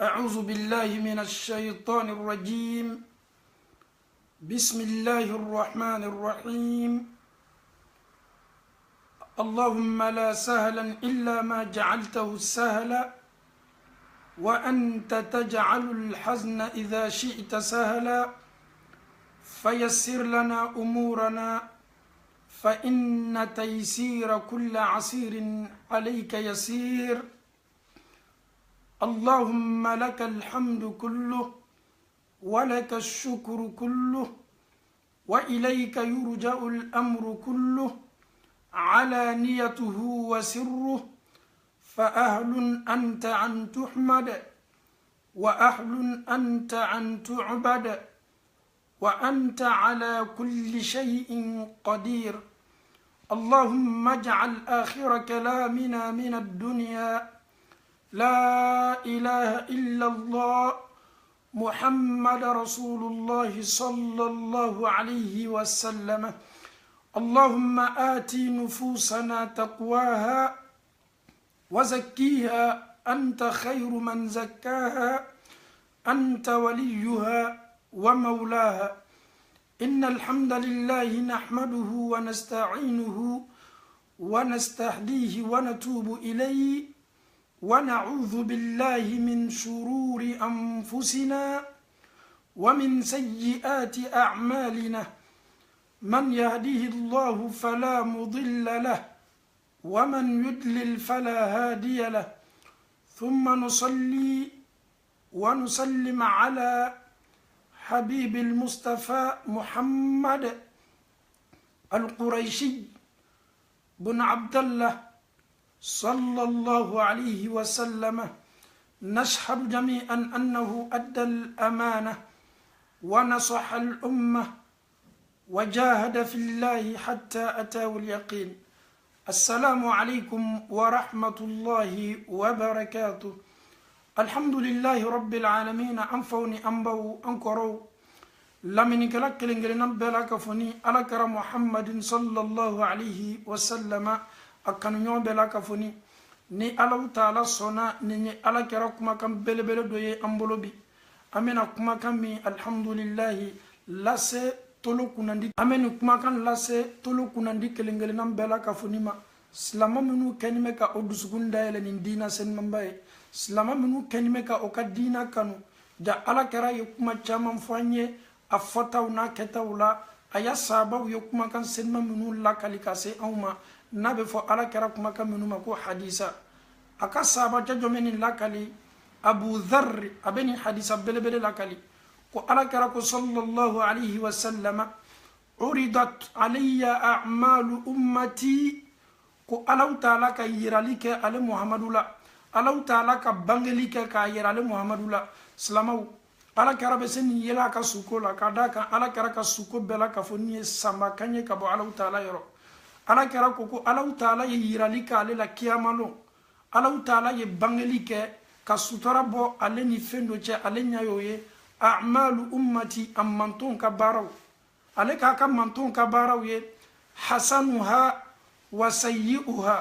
أعوذ بالله من الشيطان الرجيم. بسم الله الرحمن الرحيم. اللهم لا سهلا إلا ما جعلته سهلا وأنت تجعل الحزن إذا شئت سهلا فيسر لنا أمورنا فإن تيسير كل عسير عليك يسير. اللهم لك الحمد كله ولك الشكر كله وإليك يرجع الأمر كله علانيته وسره فأهل أنت أن تحمد وأهل أنت أن تعبد وأنت على كل شيء قدير. اللهم اجعل آخر كلامنا من الدنيا لا إله إلا الله محمد رسول الله صلى الله عليه وسلم. اللهم آت نفوسنا تقواها وزكيها أنت خير من زكاها أنت وليها ومولاها. إن الحمد لله نحمده ونستعينه ونستهديه ونتوب إليه ونعوذ بالله من شرور أنفسنا ومن سيئات أعمالنا. من يهده الله فلا مضل له ومن يضلل فلا هادي له. ثم نصلي ونسلم على حبيب المصطفى محمد القريشي بن عبد الله صلى الله عليه وسلم. نشهد جميعا أنه أدى الأمانة ونصح الأمة وجاهد في الله حتى أتاه اليقين. السلام عليكم ورحمة الله وبركاته. الحمد لله رب العالمين. أنفوني أنبو أنكرو لمن كلك لنبلا كفني على كرم محمد صلى الله عليه وسلم أكن يوم بلا كفني ni alaw taala sona ni ala kera kuma kan belebele do ye ambolo bi amena kuma kan mi alhamdulillahi lase tolo kunandi ameni kuma kan lase tolo kunandi kelengele nam bela kafuni ma silama minu kenime ka odusugunda ele ni dina sen mambaye silama minu kenime ka o ka dina kanu da ala kera ye kuma chama mfanye afota una ketawla aya sababu ye kuma kan sen minu la kalikase awma nabe fo ala kera kuma kan minu mako hadisa aka saba jomeni lakali abu dharr abeni hadisa belebele lakali ko ala kera ko sallallahu alayhi wa sallam uridat alayya a'malu ummati ko alaw taala ka yiralike ale muhammadula alaw taala ka bangelike ka yirale muhammadula salamaw ala kera be sen yela ka sukola ka daka ala kera ka suko bela ka fonni samba kanye ka bo alaw taala yoro ala kera ko alaw taala yiralike ale la kiyamalo alaw taala ye bangelike ka sutora bo ale ni fendo che ale nyayoye a'malu ummati ammanton ka baraw ale ka manton ka baraw ye hasanuha wa sayyi'uha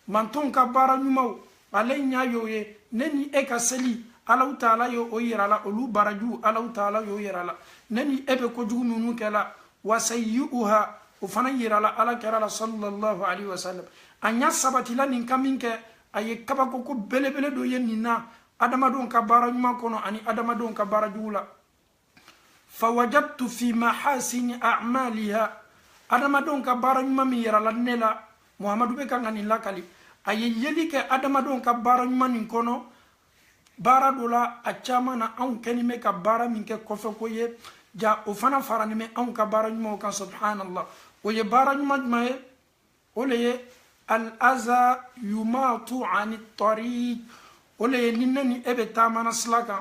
manton ka baraw nyumaw ale nyayoye neni e ka seli alaw taala yo o yirala olu baraju alaw taala yo yirala neni ebe ko jugu nunu kala wa sayyi'uha o fana yirala ala karala sallallahu alaihi wasallam anya sabatila nin kaminke aye kabako ko belebele do yenina adamadon ka bara nyuma kono ani adamadon ka bara jula fawajadtu fi mahasin a'maliha adamadon ka bara nyuma mi yara lanela muhammadu be kangani lakali aye yelike adamadon ka bara nyuma nin kono bara dola achama na an kenime ka bara minke kofe ko ye ja o fana farani me an ka bara nyuma kan subhanallah o ye bara nyuma maye ole ye al-aza yumatu ani tariq ole nini ebe tamana slaka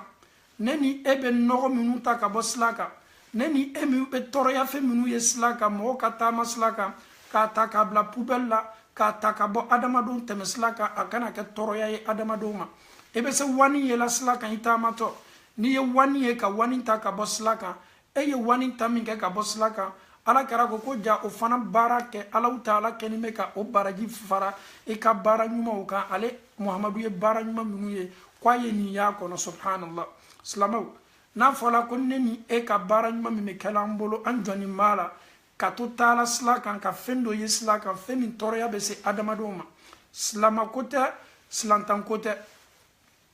neni ebe nogo minu ta ka boslaka neni emi be toroya fe minu ye slaka mo ka tama slaka ka ta ka bla pubella ka ta ka bo adama don temeslaka akana ke toroya ye adama doma ebe se wani ye la slaka itama to ni ye wani ye ka wani ta ka boslaka e ye wani ta minke ka boslaka ala kɛra ko ja o fana baara kɛ Alahu taala kɛni bɛ ka o baraji fara i ka baara ɲumanw kan ale Muhamadu ye baara ɲuman minnu ye k'a ye nin y'a kɔnɔ subhanallah silamɛw n'a fɔla ko ne ni e ka baara ɲuman min bɛ kɛla an bolo an jɔnnen b'a la ka to taala sira kan ka fɛn dɔ ye sira kan fɛn min tɔɔrɔya bɛ se adamadenw ma silama ko tɛ silantan ko tɛ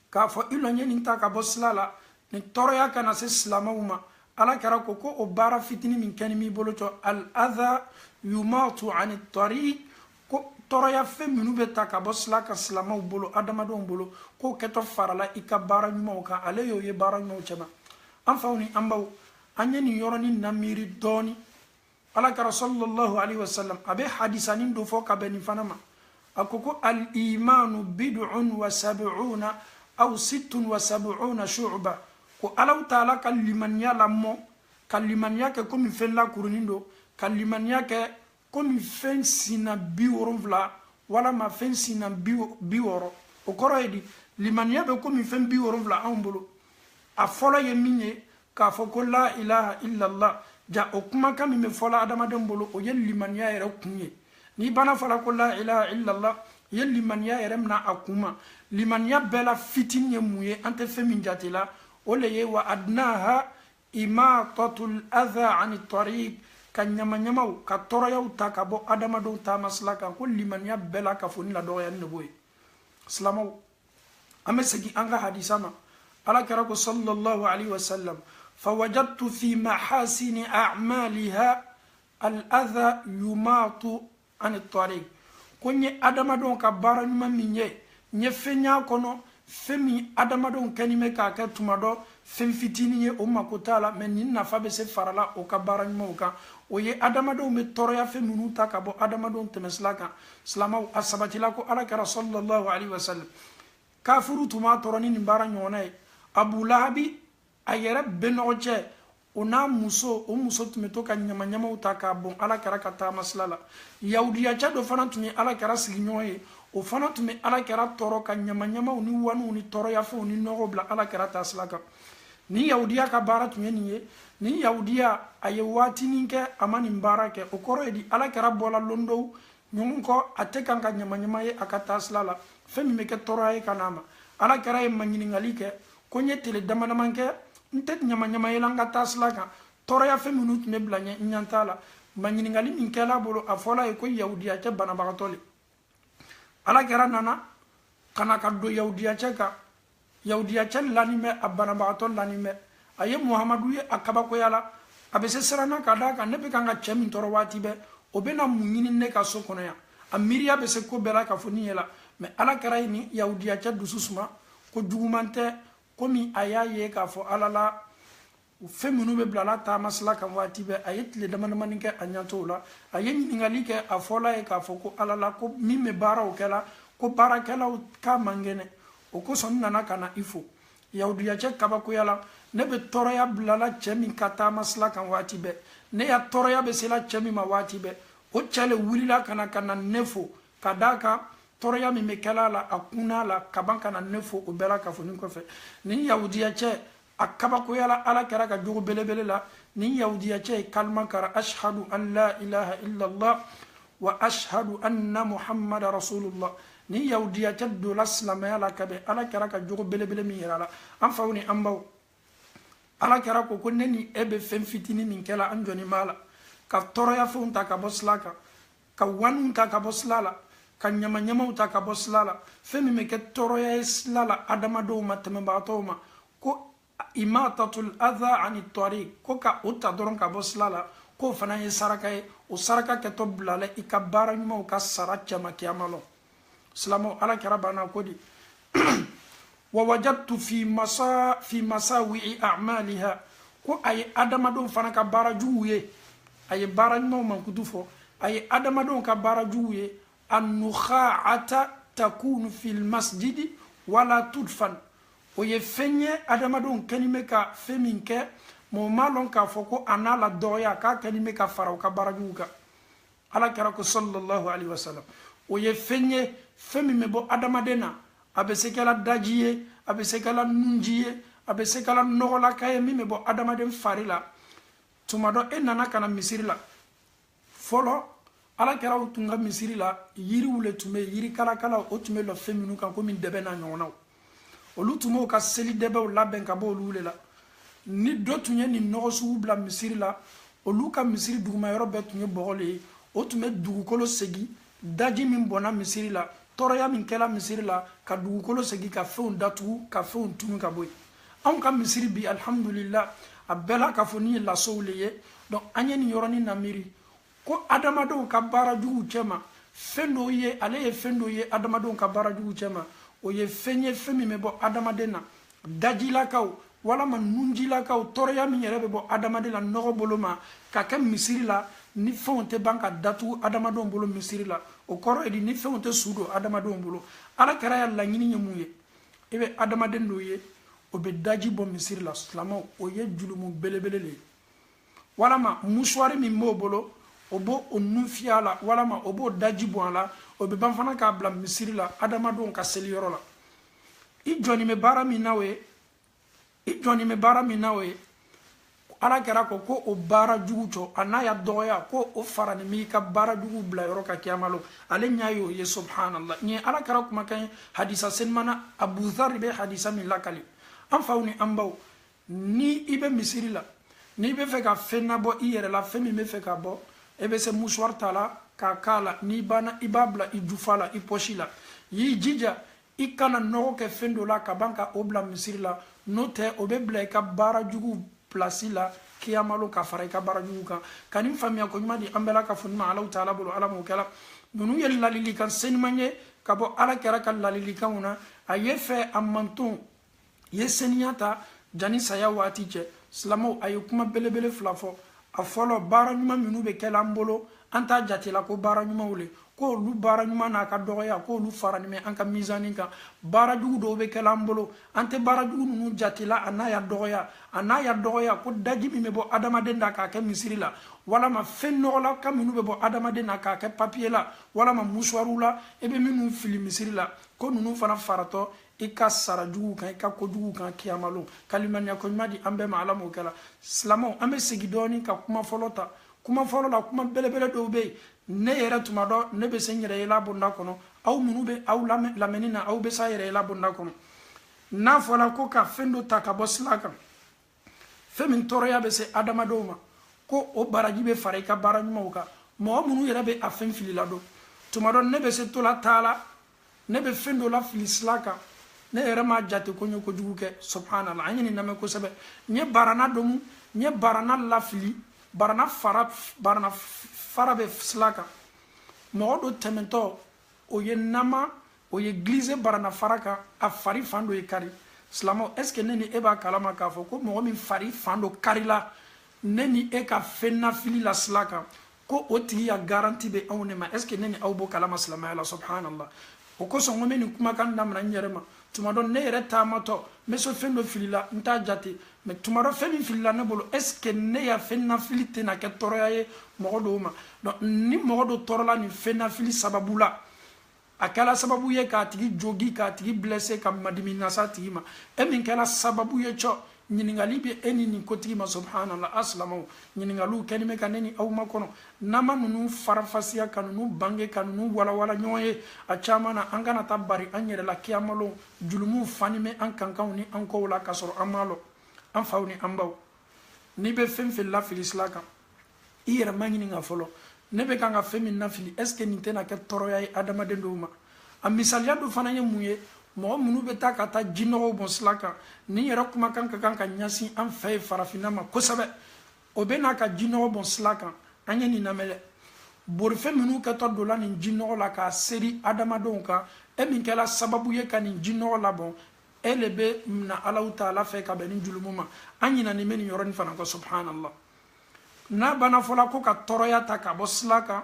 k'a fɔ i lɔn ye nin ta ka bɔ sira la ni tɔɔrɔya kana se silamɛw ma ala kɛra ko o baara fitini min kɛni b'i bolo cɔ al adha yumatu ani tariq ko tɔɔrɔya fɛn minnu bɛ ta ka bɔ sira kan silamɛw bolo adamadenw bolo k'o kɛtɔ farala i ka baara ɲumanw kan ale y'o ye baara ɲumanw cɛma an faw ni an baw an ye nin yɔrɔnin namiiri dɔɔni ala kɛra sallallahu alaihi wasallam a bɛ hadisanin dɔ fɔ ka bɛn nin fana ma a ko al imanu bid'un wa sab'una aw sittun wa sab'una shu'ba ko Alahu taala ka limaniya lamɔ ka limaniya kɛ komi fɛn lakurunin don ka limaniya kɛ komi fɛn sina 70 walama fɛn sina 60 o kɔrɔ ye di limaniya bɛ komi fɛn 70 anw bolo a fɔlɔ ye min ye k'a fɔ ko la ilaha illallah ja o kumakan min bɛ fɔla adamaden bolo o ye limaniya yɛrɛ kun ye ni bana fɔla ko la ilaha illallah ye limaniya yɛrɛ mina a kun ma limaniya bɛɛ la fitini ye mun ye an tɛ fɛn min jate la o le ye wa adnaha imatatul adha ani tariq ka ɲamaɲamaw ka tɔɔrɔyaw ta ka bɔ adamadenw taama sira kan ko limaniya bɛɛ la ka fɔ ni ladɔgɔyali de b'o ye silamɛw an bɛ segin an ka hadisa ma ala kɛra ko sallallahu alaihi wasallam fawajadtu fi mahasini a'maliha al adha yumatu ani tariq ko n ye adamadenw ka baara ɲuman min ye n ye fɛn y'a kɔnɔ fɛn min adamadenw kɛni bɛ k'a kɛ tuma dɔ fɛn fitinin ye o mako t'a la mɛ nin nafa bɛ se farala o ka baara ɲumanw kan o ye adamadenw bɛ tɔɔrɔya fɛn minnu ta ka bɔ adamadenw tɛmɛsira kan silamɛw a sabatila ko ala kɛra sallallahu alaihi wasallam kafuru tun b'a tɔɔrɔ ni nin baara ɲɔgɔnna ye abu lahabi a yɛrɛ bɛnɔgɔ cɛ o n'a muso o muso tun bɛ to ka ɲamaɲamaw ta k'a bɔn ala kɛra ka taama sira la yahudiyacɛ dɔ fana tun ye ala kɛra sigiɲɔgɔn ye o fana tun bɛ ala kɛra tɔɔrɔ ka ɲamaɲamaw ni wanuw ni tɔɔrɔyafɛnw ni nɔgɔw bila ala kɛra ta sira kan ni yahudiya ka baara tun ye nin ye ni yahudiya a ye waatinin kɛ a ma nin baara kɛ o kɔrɔ ye di ala kɛra bɔla lon dɔw ɲɔgɔn kɔ a tɛ kan ka ɲamaɲama ye a ka taa sira la fɛn min bɛ kɛ tɔɔrɔya ye ka n'a ma ala kɛra ye maɲiningali kɛ ko n ye tile dama dama kɛ n tɛ ɲamaɲama ye la n ka taa sira kan tɔɔrɔya fɛn minnu tun bɛ bila ɲɛ n ɲɛ t'a la maɲiningali min kɛla bolo a fɔla ye ko yahudiya cɛ banabagatɔ le ala kɛra nana kana ka don yahudiya cɛ kan yahudiya cɛ lanin bɛ a banabagatɔ lanin bɛ a ye muhamadu ye a kabakoya la a bɛ se siranna ka d'a kan ne bɛ kan ka cɛ min tɔɔrɔ waati bɛɛ o bɛ na mun ɲini ne ka so kɔnɔ yan a miiriya bɛ se ko bɛɛ la ka fɔ nin ye la mɛ ala kɛra ye ni yahudiya cɛ dusu suma ko juguman tɛ komi a y'a ye k'a fɔ ala la fɛn minnu bɛ bila ala taama sira kan waati bɛɛ a ye tile dama damani kɛ a ɲɛtɔw la a ye ɲininkali kɛ a fɔla ye k'a fɔ ko ala la ko min bɛ baaraw kɛla ko baarakɛlaw k'a man kɛnɛ o kosɔn n nana ka na i fo yahudiya cɛ kabakoya la ne bɛ tɔɔrɔya bilala cɛ min ka taama sira kan waati bɛɛ ne ya tɔɔrɔya bɛ sela cɛ min ma waati bɛɛ o cɛ le wulila ka na ne fo ka d'a kan tɔɔrɔya min bɛ kɛla la a kunna la kaban ka na ne fo o bɛɛ la ka fɔ nin kɔfɛ nin yahudiya cɛ a kabakoya la ala kɛra ka jogo belebele la nin yahudiya cɛ ye kalima kara ashhadu an la ilaha illallah wa ashhadu anna muhammada rasulullah ni yahudiya cɛ dola silamɛya la ka bɛn ala kɛra ka jogo belebele min yira la an faw ni an baw ala kɛra ko ne ni e bɛ fɛn fitinin min kɛla an jɔni b'a la ka tɔɔrɔya fɛnw ta ka bɔ sira kan ka wanuw ta ka bɔ sira la ka ɲamaɲamaw ta ka bɔ sira la fɛn min bɛ kɛ tɔɔrɔya ye sira la adamadenw ma tɛmɛbagatɔw ma ko imatatul adha ani tariq ko ka o ta dɔrɔn ka bɔ sira la k'o fana ye saraka ye o saraka kɛtɔ bilala i ka baara ɲumanw ka sara cɛma kiyama lɔ silamɛw ala kɛra banna ko di wa wajadtu fi masawi'i a'maliha ko a ye adamadenw fana ka baara juguw ye a ye baara ɲumanw mankutu fɔ a ye adamadenw ka baara juguw ye annukha'ata takunu fil masjidi wala tudfan o ye fɛn ye adamadenw kɛni bɛ ka fɛn min kɛ mɔgɔ ma lɔn k'a fɔ ko a n'a la dɔgɔya k'a kɛni bɛ ka fara o ka baara juguw kan ala kɛra ko sallallahu alaihi wasallam o ye fɛn ye fɛn min bɛ bɔ adamaden na a bɛ se kɛla daji ye a bɛ se kɛla nunji ye a bɛ se kɛla nɔgɔlaka ye min bɛ bɔ adamaden fari la tuma dɔ e nana ka na misiri la folo ala kɛra o tun ka misiri la yiriw le tun bɛ yiri kalakala o tun bɛ lɔ fɛn minnu kan komi dɛbɛ n'a ɲɔgɔnnaw olu tun b'o ka seli dɛbɛw labɛn ka bɔ olu le la ni dɔ tun ye nin nɔgɔ sugu bila misiri la olu ka misiri duguma yɔrɔ bɛɛ tun ye bɔgɔ le ye o tun bɛ dugukolo segin daji min bɔnna misiri la tɔɔrɔya min kɛla misiri la ka dugukolo segin ka fɛnw datugu ka fɛnw tunu ka bɔ yen anw ka misiri bi alhamdulillah a bɛɛ la k'a fɔ nin ye lasow le ye donc an ye nin yɔrɔnin namiiri ko adamadenw ka baara juguw cɛma fɛn dɔw ye ale ye fɛn dɔw ye adamadenw ka baara juguw cɛma o ye fɛn ye fɛn min bɛ bɔ adamaden na dajilakaw walama nunjilakaw tɔɔrɔya min yɛrɛ bɛ bɔ adamaden la nɔgɔ bolo ma ka kɛ misiri la ni fɛnw tɛ ban ka datugu adamadenw bolo misiri la o kɔrɔ ye di ni fɛnw tɛ su don adamadenw bolo ala kɛra ya laɲini ye mun ye i bɛ adamaden dɔw ye o bɛ daji bɔ misiri la silamɛw o ye julumu belebele le ye walama musuwari min b'o bolo o b'o o nun fiyɛ a la walama o b'o daji bɔn a la o bɛ ban fana k'a bila misiri la adamadenw ka seliyɔrɔ la i jɔni bɛ baara min na o ye ala kɛra ko o baara jugu cɔ a n'a ya dɔgɔya ko o fara nin b'i ka baara jugu bila yɔrɔ ka kiyama lo ale ɲa ye o ye subhanallah nin ye ala kɛra kumakan ye hadisa senimana abu dhar bɛ hadisa min lakali an faw ni an baw ni i bɛ misiri la n'i bɛ fɛ ka fɛn nabɔ i yɛrɛ la fɛn min bɛ fɛ ka bɔ e bɛ se musuwari ta la k'a k'a la n'i banna i b'a bila i jufa la i pɔsi la y'i jija i kana nɔgɔ kɛ fɛn dɔ la ka ban ka o bila misiri la n'o tɛ o bɛ bila i ka baara jugu plasi la kiyamalo ka fara i ka baara jugu kan ka nin faamuya ko ɲuman di an bɛɛ la ka fɔ ɲuman alaw taala bolo ala m'o kɛla ninnu ye ladilikan seniman ye ka bɔ ala kɛra ka ladilikanw na a ye fɛ a manton ye seniya ta jani saya waati cɛ silamɛw a ye kuma belebele fila fɔ a fɔlɔ baara ɲuman minnu bɛ kɛla an bolo an t'a jatela ko baara ɲumanw le ko olu baara ɲuman n'a ka dɔgɔya ko olu fara nin bɛ an ka mizani kan baara jugu dɔw bɛ kɛla an bolo an tɛ baara jugu ninnu jatela a n'a ya dɔgɔya ko daji min bɛ bɔ adamaden da k'a kɛ misiri la walama fɛn nɔgɔla ka minnu bɛ bɔ adamaden na k'a kɛ papiye la walama musuwariw la e bɛ minnu fili misiri la ko ninnu fana faratɔ i ka sara jugu kan i ka kojugu kan kiyamalo kalimaniya ko ɲuman di an bɛɛ ma ala m'o kɛla silamɛw an bɛ segin dɔɔni ka kuma fɔlɔ ta kuma fɔlɔ la kuma belebele dɔw bɛ yen ne yɛrɛ tuma dɔ ne bɛ se n yɛrɛ ye labonda kɔnɔ aw minnu bɛ aw lamɛnni na aw bɛ se a yɛrɛ ye labonda kɔnɔ n'a fɔra ko ka fɛn dɔ ta ka bɔ sira kan fɛn min tɔɔrɔya bɛ se adamadenw ma ko o baraji bɛ fara i ka baara ɲumanw kan mɔgɔ minnu yɛrɛ bɛ a fɛn filila don tuma dɔ ne bɛ se tola taa la ne bɛ fɛn dɔ la fili sira kan ne yɛrɛ ma jate ko n ye kojugu kɛ subhanallah an ye nin lamɛn kosɛbɛ n ye barana domu n ye barana lafili barana fara bɛ sira kan mɔgɔ dɔ tɛmɛtɔ o ye nama o ye glisse barana fara kan a fari fan dɔ ye kari silamɛw est ce que ne ni e b'a kalama k'a fɔ ko mɔgɔ min fari fan dɔ karila ne ni e ka fɛn nafili la sira kan ko o tigi ya garanti bɛ anw de ma est ce que ne ni aw b'o kalama silamɛya la subhanallah o kosɔn n ko n bɛ nin kumakan daminɛ n yɛrɛ ma tuma dɔ ne yɛrɛ taamatɔ n bɛ so fɛn dɔ filila n t'a jate mɛ tuma dɔ fɛn min filila ne bolo est ce que ne ya fɛn nafili tɛna kɛ tɔɔrɔya ye mɔgɔ dɔw ma donc ni mɔgɔ dɔ tɔɔrɔla nin fɛn nafili sababu la a kɛla sababu ye k'a tigi jogi k'a tigi blessé ka madimi nasa tigi ma e min kɛla sababu ye cɔ ɲininkali bɛ e ni nin kotigi ma subhanallah asilamɛw ɲininkaliw kɛni bɛ ka ne ni aw ma kɔnɔ n'an ma ninnu farafasiya ka ninnu bange ka ninnu walawala ɲɔgɔn ye a caman na an kana taa bari an yɛrɛ la kiyamalo jurumuw fani bɛ an kankanw ni an kɔw la k'a sɔrɔ an m'a lɔ an faw ni an baw n'i bɛ fɛn fɛn lafili sira kan i yɛrɛ ma ɲininka fɔlɔ ne bɛ kan ka fɛn min lafili est ce que nin tɛna kɛ tɔɔrɔya ye adamaden dɔw ma a misaliya dɔ fana ye mun ye mɔgɔ minnu bɛ taa ka taa jinɔgɔw bɔn sira kan nin yɛrɛ kumakan ka kan ka ɲɛsin an fɛ ye farafinna ma kosɛbɛ o bɛ n'a ka jinɔgɔ bɔn sira kan an ye nin lamɛn dɛ borifɛn minnu kɛtɔ dɔ la nin jinɔgɔ la k'a seri adamadenw kan e min kɛla sababu ye ka nin jinɔgɔ labɔn e le bɛ na alaw taala fɛ ka bɛn ni julumu ma an ɲinɛnen bɛ nin yɔrɔnin fana kɔ subhanallah n'a banna fɔla ko ka tɔɔrɔya ta ka bɔ sira kan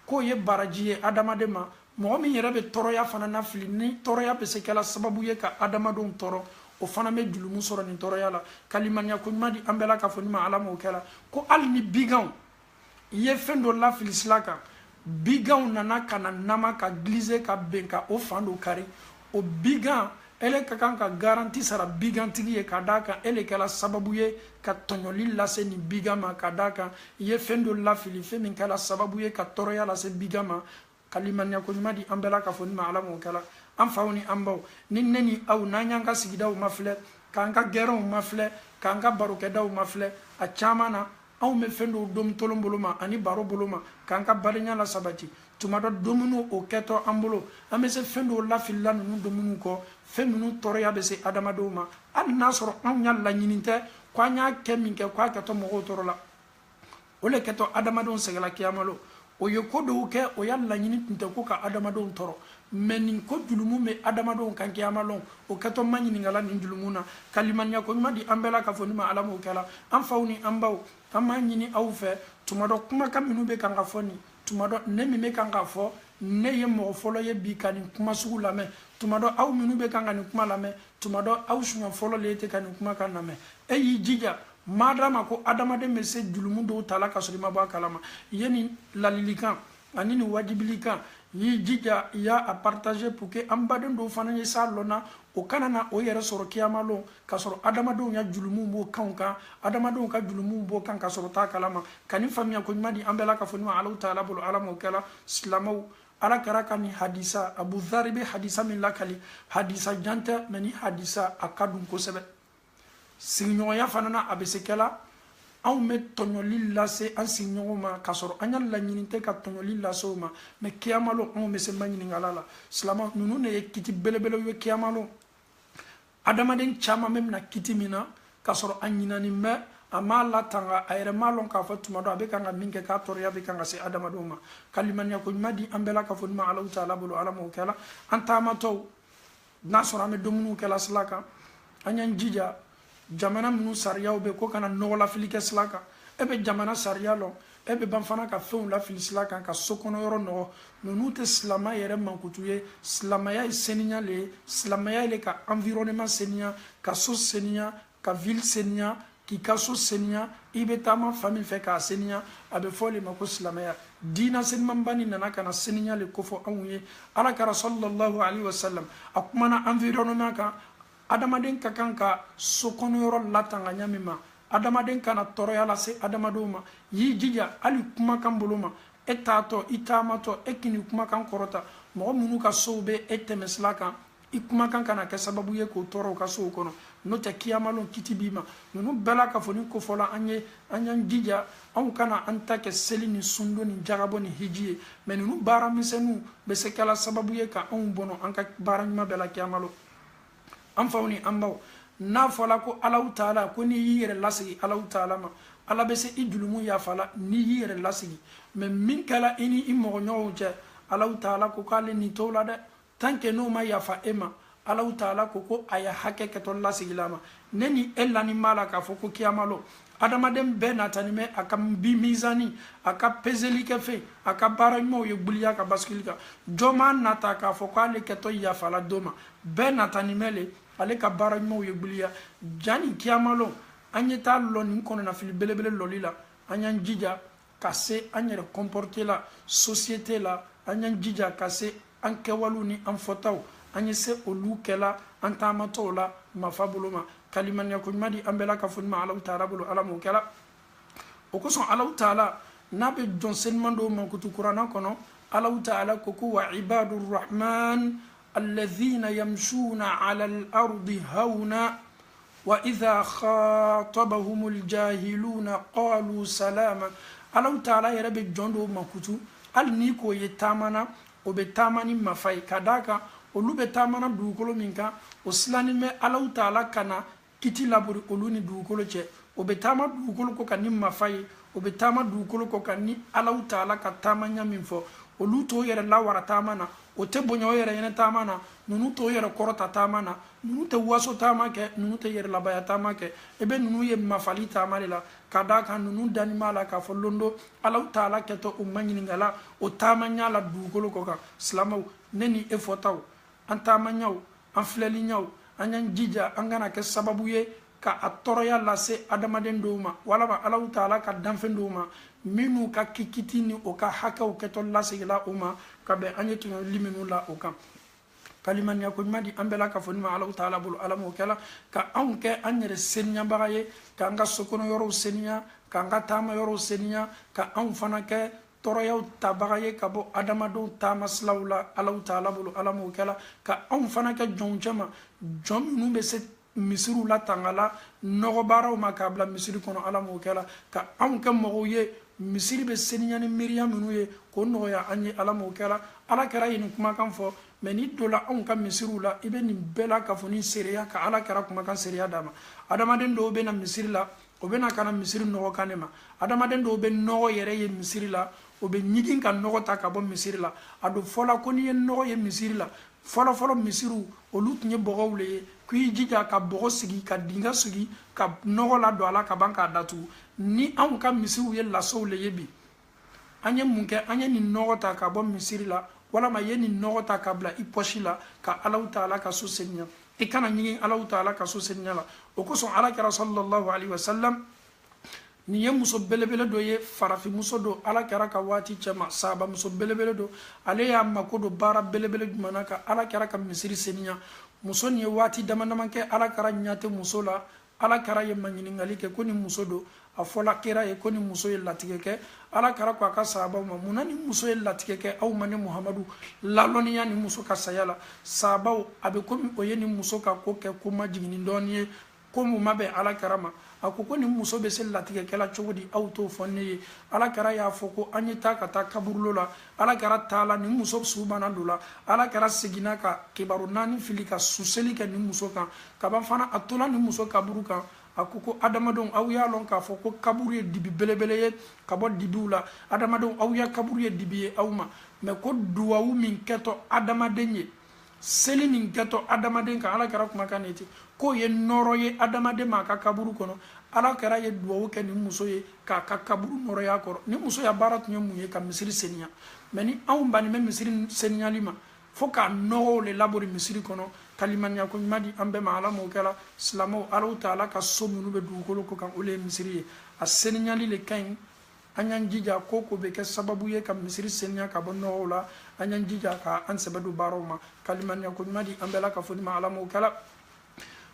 k'o ye baraji ye adamaden ma mɔgɔ min yɛrɛ bɛ tɔɔrɔya fana nafili ni tɔɔrɔya bɛ se kɛla sababu ye ka adamadenw tɔɔrɔ o fana bɛ julumu sɔrɔ nin tɔɔrɔya la kalimaniya ko ɲuman di an bɛɛ la k'a fɔ ni ma ala m'o kɛla ko hali ni biganw i ye fɛn dɔ lafili sira kan biganw nana ka na nama ka glisse ka bɛn ka o fan dɔ kari o bigan ele ka kan ka garanti sara bigantigi ye ka da kan ele kɛla sababu ye ka tɔɲɔli lase nin biga ma ka da kan i ye fɛn dɔ lafili fɛn min kɛla sababu ye ka tɔɔrɔya lase biga ma ka limaniya ko ɲuman di an bɛɛ la ka fɔ ni ma ala m'o kɛla an faw ni an baw ni ne ni aw n'an y'an ka sigidaw mafilɛ k'an ka gɛrɛnw mafilɛ k'an ka barokɛdaw mafilɛ a caman na anw bɛ fɛn dɔw dom tolon bolo ma ani baro bolo ma k'an ka badenya la sabati tuma dɔ domuni o kɛtɔ an bolo an bɛ se fɛn dɔw lafilila ninnu domuni kɔ fɛn ninnu tɔɔrɔya bɛ se adamadenw ma hali n'a sɔrɔ anw y'a laɲini tɛ k'an y'a kɛ min kɛ k'a kɛtɔ mɔgɔw tɔɔrɔ la o le kɛtɔ adamadenw sɛgɛla kiyamalo o ye ko dɔw kɛ o y'a laɲini tun tɛ ko ka adamadenw tɔɔrɔ mɛ nin ko julumu bɛ adamadenw kan kiyamalo o kɛtɔ ma ɲininkala nin julumu na ka limaniya ko ɲuman di an bɛɛ la ka fɔ ni ma ala m'o kɛla an faw ni an baw an b'a ɲini aw fɛ tuma dɔ kumakan minnu bɛ kan ka fɔ nin tuma dɔ ne min bɛ kan ka fɔ ne ye mɔgɔ fɔlɔ ye bi ka nin kuma sugu lamɛn tuma dɔ aw minnu bɛ kan ka nin kuma lamɛn tuma dɔ aw suɲɛ fɔlɔ le tɛ ka nin kuma kan lamɛn e y'i jija madama ko adamaden bɛ se julumu dɔw ta la ka sɔrɔ i ma bɔ a kalama i ye nin ladilikan ani nin wajibilikan y'i jija i y'a partager pour que an baden dɔw fana ye s'a lɔn na o kana na o yɛrɛ sɔrɔ kiyama lon ka sɔrɔ adamadenw ya julumu b'o kanw kan adamadenw ka julumu b'o kan ka sɔrɔ t'a kalama ka nin faamuya ko ɲuman di an bɛɛ la ka fɔ ni ma alaw taala bolo ala m'o kɛla silamɛw ala kɛra ka nin hadisa abu dhari bɛ hadisa min lakali hadisa jan tɛ mɛ ni hadisa a ka dun kosɛbɛ sigiɲɔgɔnya fana na a bɛ se kɛla anw bɛ tɔɲɔli lase an sigiɲɔgɔnw ma k'a sɔrɔ an y'a laɲini tɛ ka tɔɲɔli lase o ma mɛ kiyamalo anw bɛ se ma ɲininkala la silamɛ ninnu de ye kiti belebelew ye kiyamalo adamaden caman bɛ mina kiti min na k'a sɔrɔ a ɲinani bɛ a m'a latanga a yɛrɛ m'a lɔn k'a fɔ tuma dɔ a bɛ kan ka min kɛ k'a tɔɔrɔya bɛ kan ka se adamadenw ma ka limaniya ko ɲuman di an bɛɛ la ka fɔ ni ma alaw taala bolo ala m'o kɛla an taamatɔw n'a sɔrɔ an bɛ dumuniw kɛla sira kan an y'an jija jamana minnu sariyaw bɛ ko kana nɔgɔ lafili kɛ sira kan e bɛ jamana sariya lɔn e bɛ ban fana ka fɛnw lafili sira kan ka so kɔnɔ yɔrɔ nɔgɔ ninnu tɛ silamɛ yɛrɛ mankutu ye silamɛya ye seniya le ye silamɛya ye ka environnement seniya ka so seniya ka ville seniya k'i ka so seniya i bɛ taama fan min fɛ k'a seniya a bɛ fɔ le ma ko silamɛya diina senimanba ni nana ka na seniya le kofɔ anw ye ala kɛra sallallahu alaihi wasallam a kumana environnement kan adamaden ka kan ka so kɔnɔyɔrɔ latanga ɲa min ma adamaden kana tɔɔrɔya lase adamadenw ma y'i jija hali kumakan bolo ma e taatɔ i taamatɔ e kini kumakan kɔrɔta mɔgɔ minnu ka sow bɛ e tɛmɛsira kan i kumakan kana kɛ sababu ye k'o tɔɔrɔ u ka sow kɔnɔ n'o tɛ kiyamalon kiti b'i ma ninnu bɛɛ la ka fɔ ni ko fɔla an ye an y'an jija anw kana an ta kɛ seli ni sundo ni jagabɔ ni hiji ye mɛ ninnu baara misɛnninw bɛ se kɛla sababu ye ka anw bɔnɔ an ka baara ɲuman bɛɛ la kiyamalo an faw ni an baw n'a fɔla ko alaw taala ko n'i y'i yɛrɛ lasigi alaw taala ma ala bɛ se i julumu yafala n'i y'i yɛrɛ lasigi mɛ min kɛla i ni i mɔgɔɲɔgɔnw cɛ alaw taala ko k'ale nin t'o la dɛ tant que n'o ma yafa e ma alaw taala ko a ye hakɛ kɛtɔ lasigila ma ne ni e lani b'a la k'a fɔ ko kiyamalo adamaden bɛɛ natani mɛ a ka mizani a ka peseli kɛ fɛn a ka baara ɲumanw ye gbuliya ka basikili kan jɔn m'a nata k'a fɔ k'ale kɛtɔ yafala don ma bɛɛ natani mɛ le ale ka baara ɲumanw ye gbuliya jani kiyamalo an ye taa lɔ nin kɔnɔnafili belebele lɔli la an y'an jija ka se an yɛrɛ comporter la société la an y'an jija ka se an kɛwalew ni an fɔtaw an ye se olu kɛla an taamatɔw la mafa bolo ma kalimaniya ko ɲuman di an bɛɛ la ka fɔ ni ma alaw taala bolo ala m'o kɛla o kosɔn alaw taala n'a bɛ jɔn seniman dɔw mankutu kuranna kɔnɔ alaw taala ko wa ibadu rahman alladhina yamshuna ala al-ardi hawna wa idha khatabahumul jahiluna qalu salama alaw taala yɛrɛ bɛ jɔn dɔw mankutu hali ni k'o ye taamana o bɛ taama ni mafa ye ka d'a kan olu bɛ taamana dugukolo min kan o silannen bɛ alaw taala kana kiti labori olu ni dugukolo cɛ o bɛ taama dugukolo kɔ ka ni mafa ye o bɛ taama dugukolo kɔ ka ni alaw taala ka taama ɲa min fɔ olu t'o yɛrɛ lawara taama na o tɛ bonya o yɛrɛ ɲɛnɛ taama na ninnu t'o yɛrɛ kɔrɔta taama na ninnu tɛ waso taama kɛ ninnu tɛ yɛrɛ labaya taama kɛ i bɛ ninnu ye mafali taama de la ka d'a kan ninnu dani b'a la k'a fɔ londo alaw taala kɛtɔ o ma ɲininkala o taama ɲa la dugukolo kɔ kan silamɛw ne ni e fɔtaw an taama ɲaw an filɛli ɲaw an y'an jija an kana kɛ sababu ye ka a tɔɔrɔya lase adamaden dɔw ma walama alaw taala ka danfɛn dɔw ma minnu ka kiti ni o ka hakɛw kɛtɔ lasegila o ma ka bɛn an ye tɔɲɔli minnu la o kan kalimanya ko madi ambela ka foni ma Allah taala bulu alamo kala ka anke anyere senya bagaye ka anga sokono yoro senya ka anga tama yoro senya ka an fana ke toroyaw tabagaye ka bo adamado tama slawla Allah taala bulu alamo kala ka an fana ke jonjama jom numbe se misiru la tangala nogo baraw makabla misiri kono alamo kala ka an ke mogoye misiri be senya ni miriam nuye ko noya anyi alamo kala ala kara yin kuma kan fo meni dola on ka misiru la ibe ni bela ka foni seriya ka ala kara kuma kan seriya dama adamaden do be na misiri la o be na kana misiri nogo kanema adamaden do be nogo yere ye misiri la o be nyigin kan nogo ta ka bo misiri la adu fola ko ni nogo ye misiri la fola misiru olu tunye bogowle kuyi jija ka bogo sigi ka dinga sigi ka nogo la do ala ka banka datu ni an ka misiru ye laso le yebi anye munke anye ni nogo ta ka bo misiri la wala ma ye ni nogo ta ka bla iposhi la ka Allah taala ka so senya e kana nyigi Allah taala ka so senya la o ko son ala kara sallallahu alaihi wasallam ni ye muso belebele do ye farafi muso do ala kara ka wati chama saba muso belebele do ale ya makodo bara belebele jumana ka ala kara ka misiri senya muso ni wati damandaman ke ala kara nyate muso la ala kara ye manyini ngali ke koni muso do afola kera ye koni muso ye latige ke ala kara ko aka saba ma munani muso ye latige ke aw mane muhammadu laloniya ni muso ka sayala saba abe komi oye ni muso ka ko ke kuma jigini doniye ko mu mabe ala kara ma akoko ni muso be se latige kela chogodi auto fonne ala kara ya foko anyita kata kaburlo la ala kara tala ni muso subana dula ala kara sigina ka kibaru nani filika suseli ka ni muso kan kaban fana atola ni muso kaburu kan akoko adamadon aw ya lon ka foko kaburu ye dibi belebele ye kabo dibula adamadon aw ya kaburu ye dibi ye awma me ko duwawu min keto adamaden ye seli min keto adamaden kan ala kara kuma kaneti ko ye noro ye adamade ma ka kaburu kono ala kara ye duwawu ke ni muso ye ka kaburu noro ya koro ni muso ya barat nye munye ka misiri seniya meni aw bani me misiri seniya lima fo ka nogo le labori misiri kono kalimanya ko madi ambe ma ala mo kala slamo ala taala ka so munu be dugolo ko kan ole misiri ye a seniya li le kain anyan jija koko be ke sababu ye ka misiri seniya ka bonno la anyan jija ka an sabadu baroma kalimanya ko madi ambe la ka foni ma ala mo kala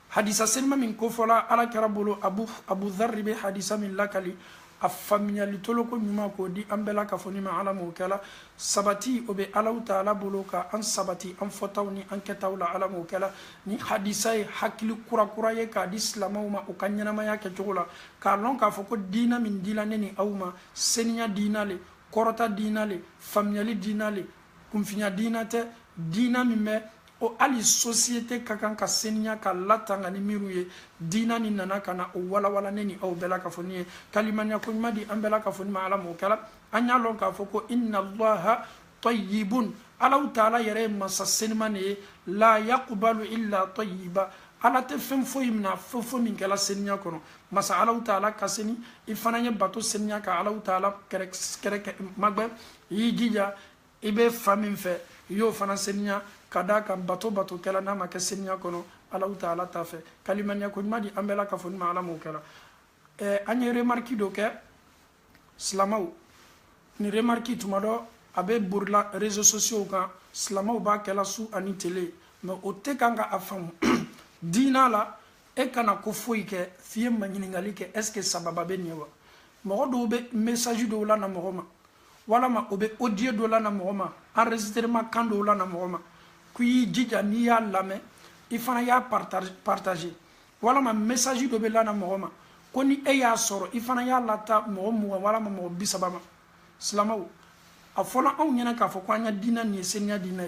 hadisa selma min ko fola ala karabolo abu dharr be hadisa min lakali afamiya litoloko nyuma ko di ambela ka foni ma ala mo kala sabati obe ala taala bolo ka an sabati an fotawni an ketawla ala mo kala ni hadisa hakili kura ye ka di islamaw ma o kanyana ma ya ke jogola ka lon ka foko dina min dilane ni awma seniya dinale korota dinale famiyali dinale kumfinya dinate dina min me o ali société kakan ka seniya ka latanga ni miru ye dina ni nana kana o wala wala neni aw bela ka foni kalimanya ko madi an bela ka foni ma ala mo kala anya lon ka foko inna allaha tayyibun ala taala yere masa senmane la yaqbalu illa tayyiba ala te fem foyi mina fofo min kala seniya kono masa ala taala kaseni ifananye bato seniya ka ala taala kerek magbe yi jija ibe famin fe yo fana seniya kada kan bato kala na ma ke seniya kono ala taala ta fe kalimanya ko madi ambela ka fon ma ala mo kala anye remarki do ke slamaw ni remarki tumado abe burla réseaux sociaux kan slamaw ba kala su ani télé mais o te kanga afam dina la e kana ko foyi ke fiye manyini ngali ke est ce que sababa be nyewa mo do be message do la na mo ma wala ma obe audio do la na mo ma enregistrement kan do la na mo ma kuyi jija ni ya lame ifana ya partager wala ma message do be la na mo ma koni e ya soro ifana ya lata mo wala ma mo bisabama slamaw afona on nyana ka fo kwanya dina ni senya dina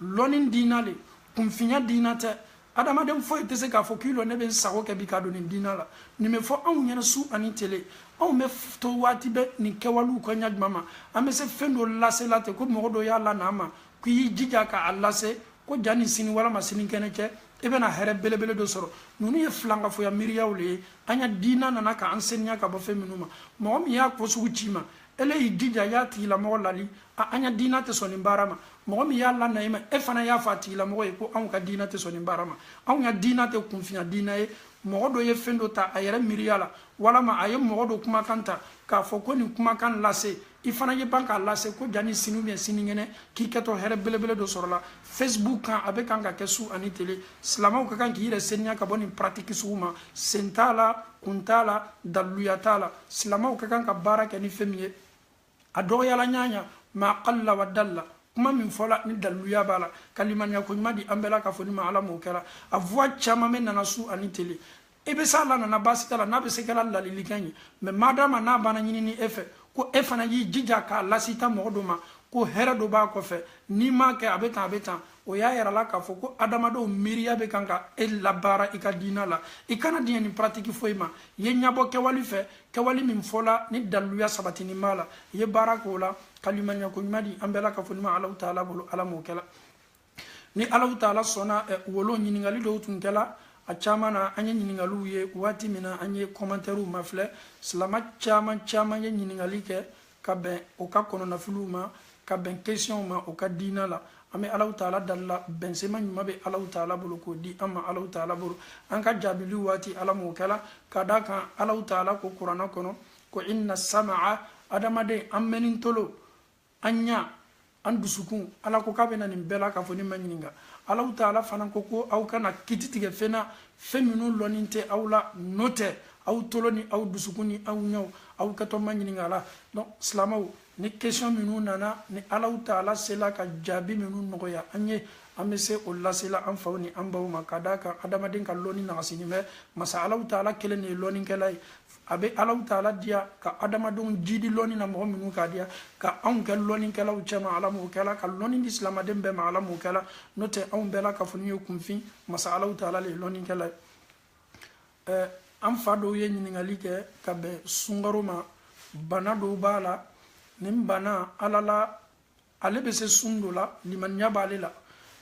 lonin dina le kumfinya dina te adama dem fo ite se ka fo kilo ne ben sago ke bi ka do ni dina la ni me fo on nyana su ani tele on me to wati be ni kewalu ko nyaj mama ame se fendo lase late ko mo do ya la na ma kuyi jija ka allase ko jani sini wala ma sini kene ke ibena here belebele do soro nunu ye flanga fo ya miriyawle anya dina nana ka ensenya ka bo feminuma mo mi ya ko su chima ele jija ya ti la mo lali anya dina te soni barama mo mi ya la na ima e fana ya fati la mo ko an ka dina te soni barama an ya dina te kunfinya dina e mo do ye fendo ta ayere miriyala wala ma aye mo do kuma kanta k'a fɔ ko nin kumakan lase i fana ye ban k'a lase ko jani sini bien sinikɛnɛ k'i kɛtɔ hɛrɛ belebele dɔ sɔrɔla Facebook kan a bɛ kan ka kɛ su ani tele silamɛw ka kan k'i yɛrɛ seniya ka bɔ nin pratique sugu ma sen t'a la kun t'a la daluya t'a la silamɛw ka kan ka baara kɛ ni fɛn min ye a dɔgɔyala ɲaɲa ma qalla wa dalla kuma min fɔla ni daluya b'a la ka limaniya ko ɲuman di an bɛɛ la ka fɔ ni ma ala m'o kɛra a voix caman bɛ nana su ani tele e bɛ s'a la nana baasi t'a la n'a bɛ se kɛra ladilikan ye mais madama n'a banna ɲini ni e fɛ ko e fana y'i jija k'a lasita mɔgɔ dɔ ma ko hɛrɛ dɔ b'a kɔfɛ n'i m'a kɛ a bɛ tan a bɛ tan o y'a yɛrɛ la k'a fɔ ko adamadenw miiriya bɛ kan ka e labaara i ka diina la i kana diɲɛ ni pratique foyi ma i ye ɲɛbɔ kɛwale fɛ kɛwale min fɔla ni daluya sabatini b'a la i ye baara k'o la ka limaniya ko ɲuman di an bɛɛ la ka fɔ ni ma Alahu Taala bolo ala m'o kɛla ni Alahu Taala sɔnna wolo ɲininkali dɔw tun kɛla a caman na an ye ɲininkaliw ye waati min na an ye commentaires ma filɛ silama caman ye ɲininkali kɛ ka bɛn o ka kɔnɔnafiliw ma ka bɛn question ma o ka diina la an bɛ Alahu Taala dalila bɛnsema ɲuman bɛ Alahu Taala bolo k'o di an ma Alahu Taala bolo an ka jaabili waati ala m'o kɛla ka d'a kan Alahu Taala ko kuranɛ kɔnɔ ko inna sama'a adamaden an mɛni tolo an ɲa an dusukun ala ko k'a bɛna nin bɛɛ la k'a fɔ ni ma ɲininka Alahu Taala fana ko aw kana kiti tigɛ fɛn na fɛn minnu lɔnni tɛ aw la n'o tɛ aw tolo ni aw dusukun ni aw ɲɛw aw kɛtɔ ma ɲininka la donc silamɛw ni question minnu nana ni Alahu Taala sela ka jaabi minnu nɔgɔya an ye an bɛ se o lasela an faw ni an baw ma ka d'a kan adamaden ka lɔnni nagasini bɛ masa Alahu Taala kelen de ye lɔnnikɛla ye a bɛ Alahu Taala diya ka adamadenw jidi lɔnni na mɔgɔ minnu k'a diya ka anw kɛ lɔnnikɛlaw cɛma ala m'o kɛla ka lɔnni di silamaden bɛɛ ma ala m'o kɛla n'o tɛ anw bɛɛ la ka fɔ ni ye kunfin masa Alahu Taala le ye lɔnnikɛla ye an fa dɔw ye ɲininkali kɛ ka bɛn sunkaro ma bana dɔw b'a la nin bana ala la ale bɛ se sun dɔ la limaniya b'ale la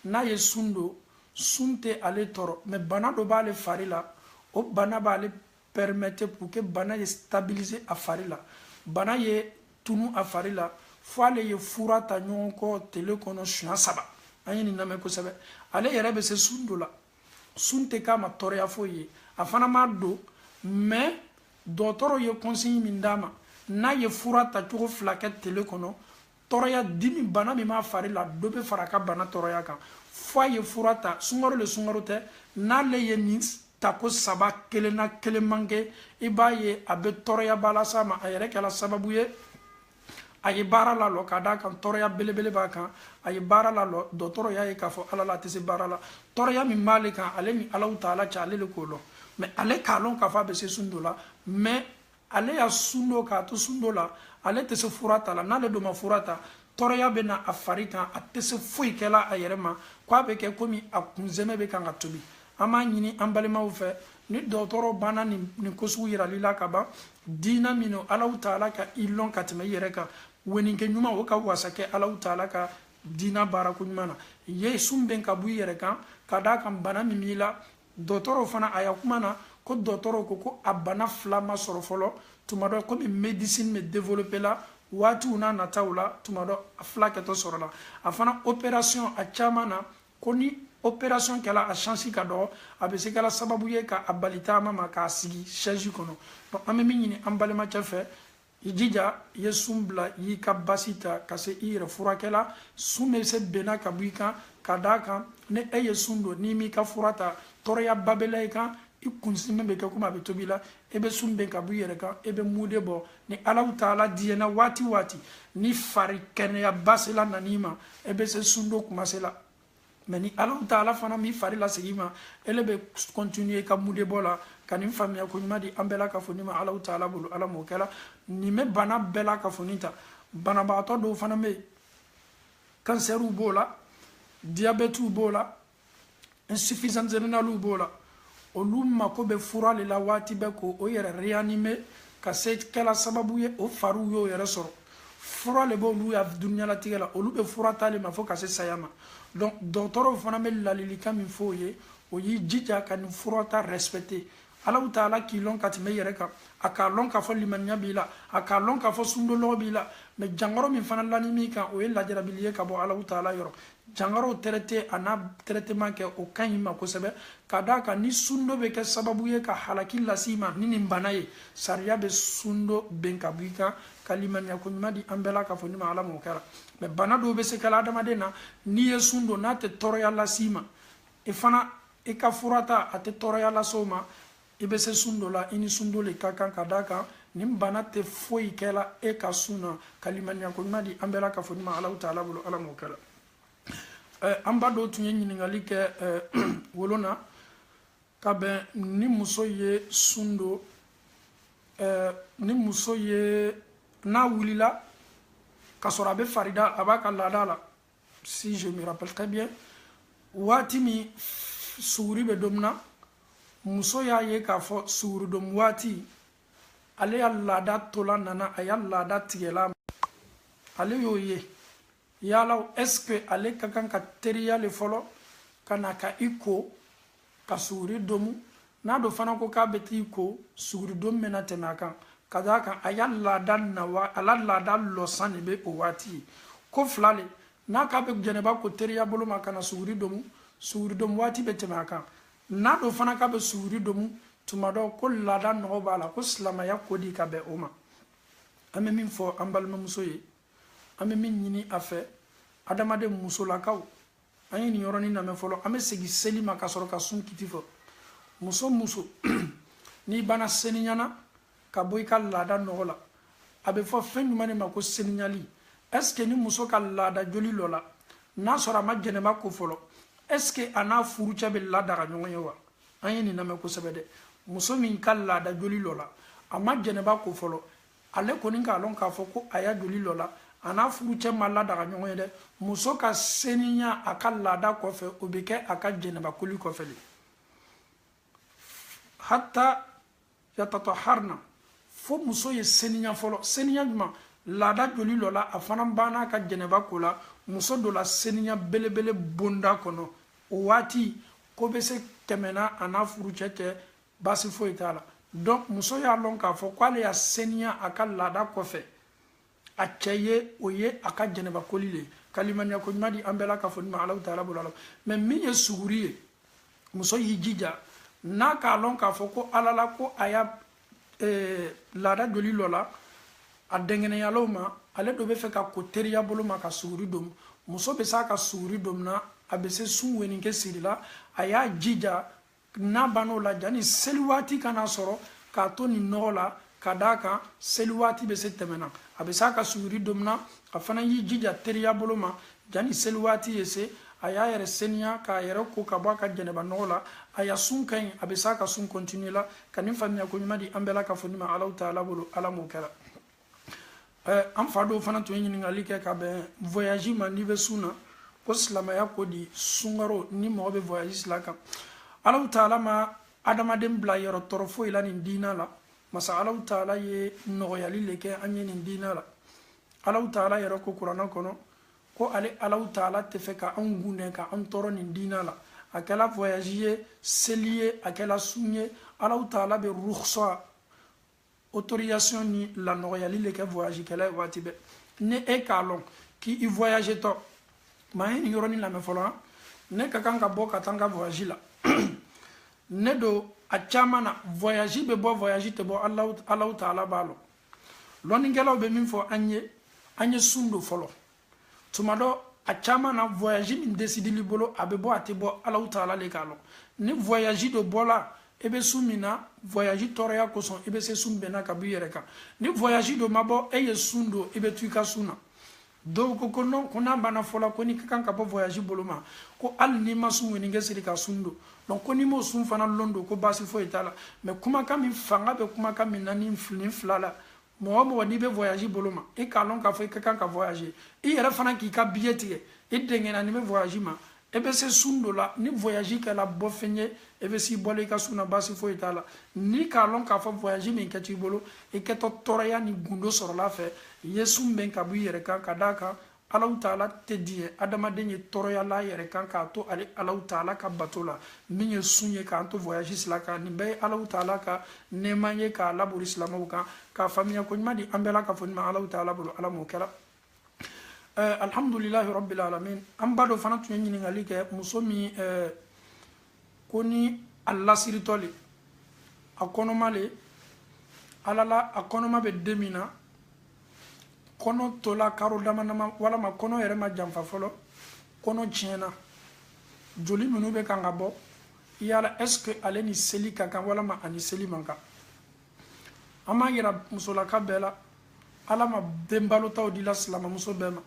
n'a ye sun don sun tɛ ale tɔɔrɔ mais bana dɔ b'ale fari la o bana b'ale permettre pour que bana ye stabiliser a fari la bana ye tunu a fari la fo ale ye fura ta ɲɔgɔn kɔ tele kɔnɔ siɲɛ 3 an ye nin lamɛn kosɛbɛ ale yɛrɛ bɛ se sun dɔ la sun tɛ k'a ma tɔɔrɔya foyi ye a fana m'a don mais dɔgɔtɔrɔ ye consigne min d'a ma n'a ye fura ta cogo 2 kɛ tele kɔnɔ tɔɔrɔya dimi bana min b'a fari la dɔ bɛ fara a ka bana tɔɔrɔya kan fo a ye fura ta sunkaro le sunkaro tɛ n'ale ye nin ta ko 3 kelen na kelen man kɛ i b'a ye a bɛ tɔɔrɔya ba las'a ma a yɛrɛ kɛla sababu ye a ye baara la lɔ ka d'a kan tɔɔrɔya belebele b'a kan a ye baara la lɔ dɔgɔtɔrɔ y'a ye k'a fɔ ala la a tɛ se baara la tɔɔrɔya min b'ale kan ale ni Alahu Taala cɛ ale le k'o lɔn mais ale k'a lɔn k'a fɔ a bɛ se sun dɔ la mais ale y'a sun dɔ k'a to sun dɔ la ale tɛ se fura ta la n'ale dun ma fura ta tɔɔrɔya bɛ na a fari kan a tɛ se foyi kɛla a yɛrɛ ma k'a bɛ kɛ komi a kunsɛmɛ bɛ kan ka tobi an b'a ɲini an balimaw fɛ ni dɔgɔtɔrɔ banna nin ko sugu yirali la ka ban diina min Alahu Taala ka i lɔn ka tɛmɛ i yɛrɛ kan weninkɛ ɲuman o ka wasa kɛ Alahu Taala ka diina baara ko ɲuman na ye sun bɛn ka bɔ i yɛrɛ kan ka d'a kan bana min b'i la dɔgɔtɔrɔ fana a ya kuma na ko dɔgɔtɔrɔ ko a bana 2 ma sɔrɔ fɔlɔ tuma dɔ komi médecine bɛ développer la waatiw n'a nataw la tuma dɔ a 2 kɛtɔ sɔrɔ la a fana opération a caman na ko ni opération kɛla a chance ka dɔgɔ a bɛ se kɛla sababu ye ka a bali taama ma k'a sigi chaise kɔnɔ donc an bɛ min ɲini an balimacɛ fɛ i jija i ye sun bila i y'i ka basi ta ka se i yɛrɛ furakɛla sun bɛ se benna ka bɔ i kan ka d'a kan ni e ye sun don n'i m'i ka fura ta tɔɔrɔya ba bɛ la i kan i kunsimɛ bɛ kɛ komi a bɛ tobi la e bɛ sun bɛn ka bɔ i yɛrɛ kan e bɛ mude bɔ ni Alahu Taala diyɛna waati waati ni fari kɛnɛya basela nan'i ma e bɛ se sun don kuma se la mais ni Alahu Taala fana m'i fari lasegin ma ele bɛ continuer ka mude bɔ la ka nin faamuya ko ɲuman di an bɛɛ la ka fɔ ni ma Alahu Taala bolo ala m'o kɛla nin bɛ bana bɛɛ la ka fɔ ni ta banabagatɔ dɔw fana bɛ yen kansɛriw b'o la diabɛtiw b'o la insuffisance rénale b'o la olu mako bɛ fura de la waati bɛɛ ko o yɛrɛ réanimer ka se kɛla sababu ye o fariw y'o yɛrɛ sɔrɔ fura de b'olu ya dunuɲalatigɛ la olu bɛ fura t'ale ma fo ka se saya ma donc dɔgɔtɔrɔw fana bɛ ladilikan min fɔ o ye o y'i jija ka nin fura ta respecter Alahu Taala k'i lɔn ka tɛmɛ i yɛrɛ kan a k'a lɔn k'a fɔ limaniya b'i la a k'a lɔn k'a fɔ sundolɔgɔ b'i la mais jankɔrɔ min fana lani min kan o ye lajarabili ye ka bɔ Alahu Taala yɔrɔ jangaro traité ana traitement ke o kanyima ko sebe kadaka ni sundo be ke sababu ye ka halaki lasima ni banaye sariya be sundo ben kabika kalimanya ko nyumadi ambela ka foni ma ala mo kala me bana do be se kala adama dena ni ye sundo na te toroya lasima e fana e ka furata ate toroya la soma e be se sundo la ini sundo le kakan kadaka ni bana te foi kala e ka suna kalimanya ko nyumadi ambela ka foni ma ala taala bulu ala mo kala amba do tunye ɲiningali kɛ wolona ka bɛn ni muso ye sundo ni muso ye n'a wulila ka sɔrɔ a bɛ farida a b'a ka laada la si je me rappelle très bien waati min suguri bɛ don min na muso y'a ye k'a fɔ suguridon waati ale ya laada tola nana a ya laada tigɛla ale y'o ye yala est-ce que ale ka kan ka teriya le fɔlɔ ka na ka i ko ka suguri domu n'a do fana ko k'a bɛ t'i ko suguri dom mɛna tɛmɛ a kan ka d'a kan a ya laada ala laada lɔsan de bɛ o waati ye ko fila le n'a k'a bɛ jɛnɛba ko teriya bolo ma ka na suguri domu waati bɛ tɛmɛ a kan n'a do fana k'a bɛ suguri domu tuma dɔ ko laada nɔgɔ b'a la ko silamɛya ko di ka bɛn o ma an bɛ min fɔ an balimamuso ye an bɛ min ɲini a fɛ adamaden musolakaw an ye nin yɔrɔnin lamɛn fɔlɔ an bɛ segin seli ma ka sɔrɔ ka sun kiti fɔ muso n'i banna seniyana ka bɔ i ka laada nɔgɔ la a bɛ fɔ fɛn jumɛn de ma ko seniyali est ce que ni muso ka laada joli dɔ la n'a sɔrɔ a ma jɛnɛba ko fɔlɔ est ce que a n'a furucɛ bɛ ladaga ɲɔgɔn ye wa an ye nin lamɛn kosɛbɛ dɛ muso min ka laada joli dɔ la a ma jɛnɛba ko fɔlɔ ale kɔni k'a lɔn k'a fɔ ko a ya joli dɔ la a n'a furucɛ ma ladaga ɲɔgɔn ye dɛ muso ka seniya a ka laada kɔfɛ o bɛ kɛ a ka jɛnɛba koli kɔfɛ de hatta yatataharna fo muso ye seniya fɔlɔ seniya jumɛn laada joli dɔ la a fana banna a ka jɛnɛba ko la muso dɔ la seniya belebele bonda kɔnɔ o waati ko bɛ se tɛmɛna a n'a furucɛ cɛ baasi foyi t'a la donc muso y'a lɔn k'a fɔ k'ale ya seniya a ka laada kɔfɛ a cɛ ye o ye a ka jɛnɛba koli le kalimaniya ko ɲuman di an bɛɛ la ka fɔ ni ma alaw taala bolo ala mais min ye suguri ye muso y'i jija n'a k'a lɔn k'a fɔ ko ala la ko a ya laada joli dɔ la a dɛngɛnɛyalaw ma ale dɔ bɛ fɛ ka ko teriya bolo ma ka suguri domu muso bɛ s'a ka suguri domu na a bɛ se sun weninkɛ siri la a y'a jija n'a bann'o la janni seli waati kana sɔrɔ k'a to nin nɔgɔ la ka d'a kan seli waati bɛ se tɛmɛna a bɛ s'a ka suguri domu na a fana y'i jija teriya bolo ma janni seli waati ye se a y'a yɛrɛ seniya k'a yɛrɛ ko ka bɔ a ka jɛnɛba nɔgɔ la a ya sun ka ɲi a bɛ s'a ka sun continue la ka nin faamuya ko ɲuman di an bɛɛ la ka fɔ ni ma alaw taala bolo ala m'o kɛra an fa dɔw fana tun ye ɲininkali kɛ ka bɛn voyage ma n'i bɛ sun na ko silamɛya ko di sunkaro ni mɔgɔ bɛ voyage sila kan alaw taala ma adamaden bila yɔrɔ tɔɔrɔ foyi la nin diina la masa alaw taala ye nɔgɔyali le kɛ an ye nin diina la alaw taala yɛrɛ ko kuranɛ kɔnɔ ko ale alaw taala tɛ fɛ ka anw gunɛ ka an tɔɔrɔ nin diina la a kɛla voyage ye seli ye a kɛla sun ye alaw taala bɛ rukhsa autorisation ni la nɔgɔyali le kɛ voyage kɛla ye waati bɛɛ ni e k'a lɔn k'i voyage tɔ maa ye nin yɔrɔnin lamɛn fɔlɔ ne ka kan ka bɔ ka taa n ka voyage la ne do a caman na voyage bɛ bɔ voyage tɛ bɔ alaw taala b'a lɔn lɔnnikɛlaw bɛ min fɔ an ye sun do fɔlɔ tuma dɔ a caman na voyage min decideli bolo a bɛ bɔ a tɛ bɔ alaw taala le k'a lɔn ni voyage do bɔla e bɛ sun min na voyage tɔɔrɔya kosɔn i bɛ se sun bɛnna ka bɔ i yɛrɛ kan ni voyage do ma bɔ e ye sun do i bɛ to i ka sun na dɔw ko non ko n'a banna fɔla ko n'i ka kan ka bɔ voyage bolo ma ko hali n'i ma sun weninkɛ siri ka sun do donc ko n'i m'o sun fana lɔn do ko baasi foyi t'a la mais kumakan min fanga bɛ kumakan min na nin fila la mɔgɔ mɔgɔ n'i bɛ voyage bolo ma i k'a lɔn k'a fɔ i ka kan ka voyage i yɛrɛ fana k'i ka billet tigɛ i dɛngɛnna n'i bɛ voyage ma e bɛ se sun dɔ la ni voyage kɛla bɔ fɛn ye e bɛ s'i bɔla i ka sun na baasi foyi t'a la ni k'a lɔn k'a fɔ voyage min kɛ t'i bolo i kɛtɔ tɔɔrɔya ni gundo sɔrɔla fɛ i ye sun bɛn ka bɔ i yɛrɛ kan ka d'a kan alaw taala tɛ diɲɛ adamaden ye tɔɔrɔya la a yɛrɛ kan k'a to ale alaw taala ka bato la min ye sun ye k'an to voyage sila kan nin bɛɛ ye alaw taala ka nɛɛma ye k'a labori silamɛw kan k'a faamuya ko ɲuman di an bɛɛ la ka fɔ nin ma alaw taala bolo ala m'o kɛra alhamdulillahi rabbil alamin an ba dɔ fana tun ye ɲininkali kɛ muso min ko ni a lasiritɔ le a kɔnɔma le alala a kɔnɔma bɛ den min na kɔnɔ tola karo dama dama walama kɔnɔ yɛrɛ ma janfa fɔlɔ kɔnɔ tiɲɛna joli minnu bɛ kan ka bɔ yala est ce que ale ni seli ka kan walama ani seli man kan an b'a yira musolaka bɛɛ la ala ma den balotaw dila silamamuso bɛɛ ma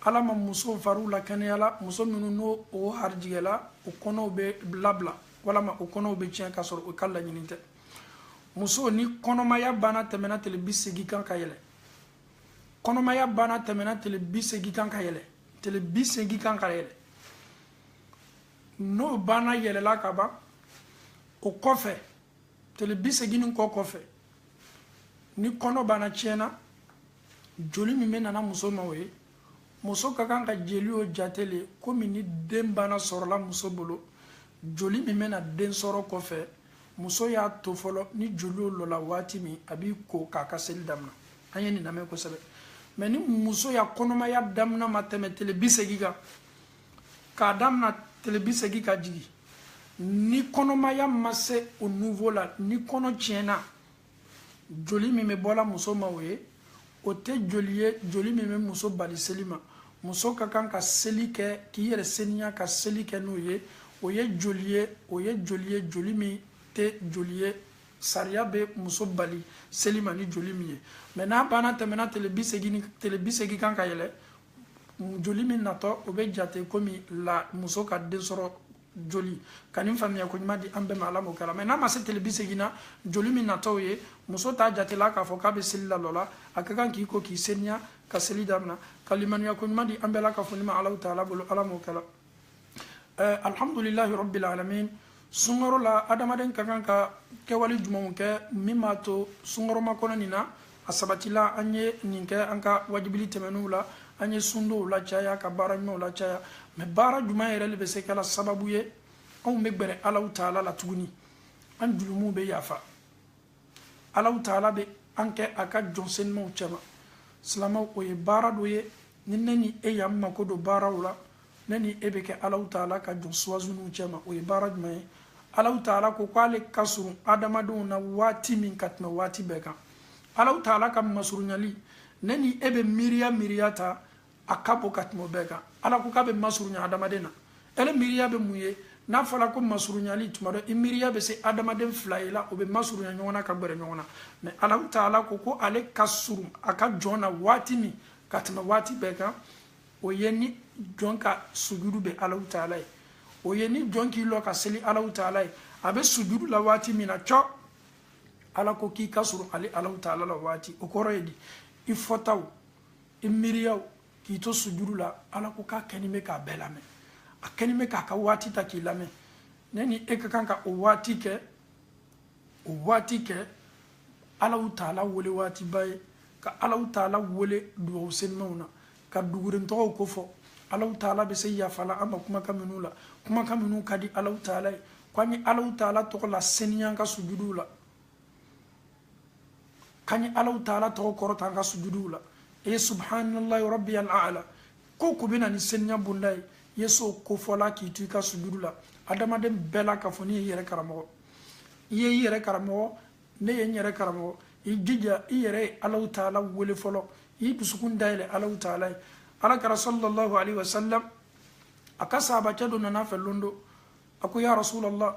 ala ma muso fariw la kɛnɛyala muso minnu n'o o harijigɛla o kɔnɔw bɛ labila walama o kɔnɔw bɛ tiɲɛ ka sɔrɔ o ka laɲini tɛ muso ni kɔnɔmaya banna tɛmɛna tile 80 kan ka yɛlɛ kɔnɔmaya banna tɛmɛna tile 80 kan ka yɛlɛ tile 80 kan ka yɛlɛ n'o banna yɛlɛla ka ban o kɔfɛ tile 80 nin kɔfɛ ni kɔnɔ banna tiɲɛna joli min bɛ nana muso ma o ye muso ka kan ka jeli o jatele komi ni den bana sɔrɔla muso bolo joli min bɛna den sɔrɔ kɔfɛ muso y'a to fɔlɔ ni joli o lɔla waati min a b'i ko k'a ka seli damina an ye nin lamɛn kosɛbɛ mɛ ni muso ya kɔnɔmaya damina ma tɛmɛ tile 80 kan k'a damina tile 80 ka jigin ni kɔnɔmaya ma se o niveau la ni kɔnɔ tiɲɛna joli min bɛ bɔla muso ma o ye o tɛ joli ye joli min bɛ muso bali seli ma muso ka kan ka seli kɛ k'i yɛrɛ seniya ka seli kɛ n'o ye o ye joli ye joli min tɛ joli ye sariya bɛ muso bali seli ma ni joli min ye mɛ n'a banna tɛmɛna tile 80 kan ka yɛlɛ joli min natɔ o bɛ jate komi la muso ka den sɔrɔ joli ka nin faamuya ko ɲuman di an bɛɛ ma ala m'o kɛra mɛ n'a ma se tile 80 na joli min natɔ ye muso t'a jatela k'a fɔ k'a bɛ seli la lɔla a ka kan k'i ko k'i seniya ka seli damina ka limaniya ko ɲuman di an bɛɛ la ka fɔ ni ma ala ta'ala bolo ala m'o kɛra alhamdulillahi rabbil alamin sunkaro la adamaden ka kan ka kɛwale jumɛnw kɛ min b'a to sunkaro makɔnɔ nin na a sabatila an ye nin kɛ an ka wajibili tɛmɛnenw la an ye sundow la caya ka baara ɲumanw la caya mɛ baara jumɛn yɛrɛ de bɛ se kɛla sababu ye anw bɛ gbɛrɛ alaw taala la tuguni an jurumuw bɛ yafa alaw taala bɛ an kɛ a ka jɔnsenmaw cɛma silamaw o ye baara dɔ ye ni ne ni e y'an mako don baaraw la ne ni e bɛ kɛ alaw taala ka jɔn suwazuniw cɛma o ye baara jumɛn ye alaw taala ko k'ale ka surun adamadenw na waati min ka tɛmɛ waati bɛɛ kan alaw taala ka masurunyali ne ni e bɛ miiriya ta a ka bɔ ka tɛmɛ o bɛɛ kan ala ko k'a bɛ masurunya adamaden na ele miiriya bɛ mun ye n'a fɔra ko masurunyali tuma dɔ i miiriya bɛ se adamaden fila ye la o bɛ masurunya ɲɔgɔn na ka gbɛrɛ ɲɔgɔn na mɛ alaw taala ko ale ka surun a ka jɔn na waati min ka tɛmɛ waati bɛɛ kan o ye ni jɔn ka sujudu bɛ alaw taala ye o ye ni jɔn k'i lɔ ka seli alaw taala ye a bɛ sujudu la waati min na cɔ ala ko k'i ka surun ale alaw taala la waati o kɔrɔ ye di i fɔtaw i miiriyaw k'i to sujudu la ala ko k'a kɛni bɛ k'a bɛɛ lamɛn a kɛni bɛ k'a ka waati ta k'i lamɛn ne ni e ka kan ka o waati kɛ alaw taala wele waatiba ye ka alaw taala wele duwawu senimaw na ka dugurentɔgɔw ko fɔ alaw taala bɛ se yafala an ma kumakan minnu la kumakan minnu ka di alaw taala ye ko an ye alaw taala tɔgɔ la seniya an ka sujuduw la k'an ye alaw taala tɔgɔ kɔrɔta an ka sujuduw la e ye subhanallahi rabbiyal a'la ko ko bɛ na ni seniya bonda ye ye so kofɔla k'i to i ka sujudu la adamaden bɛɛ la k'a fɔ ni ye i yɛrɛ karamɔgɔ i ye i yɛrɛ karamɔgɔ ne ye n yɛrɛ karamɔgɔ i jija i yɛrɛ ye alaw taala wele fɔlɔ i dusukun dayɛlɛ alaw taala ye alakira sallallahu alaihi wasallam a ka sahabacɛ dɔ nana fɛ lon do a ko ya rasulallah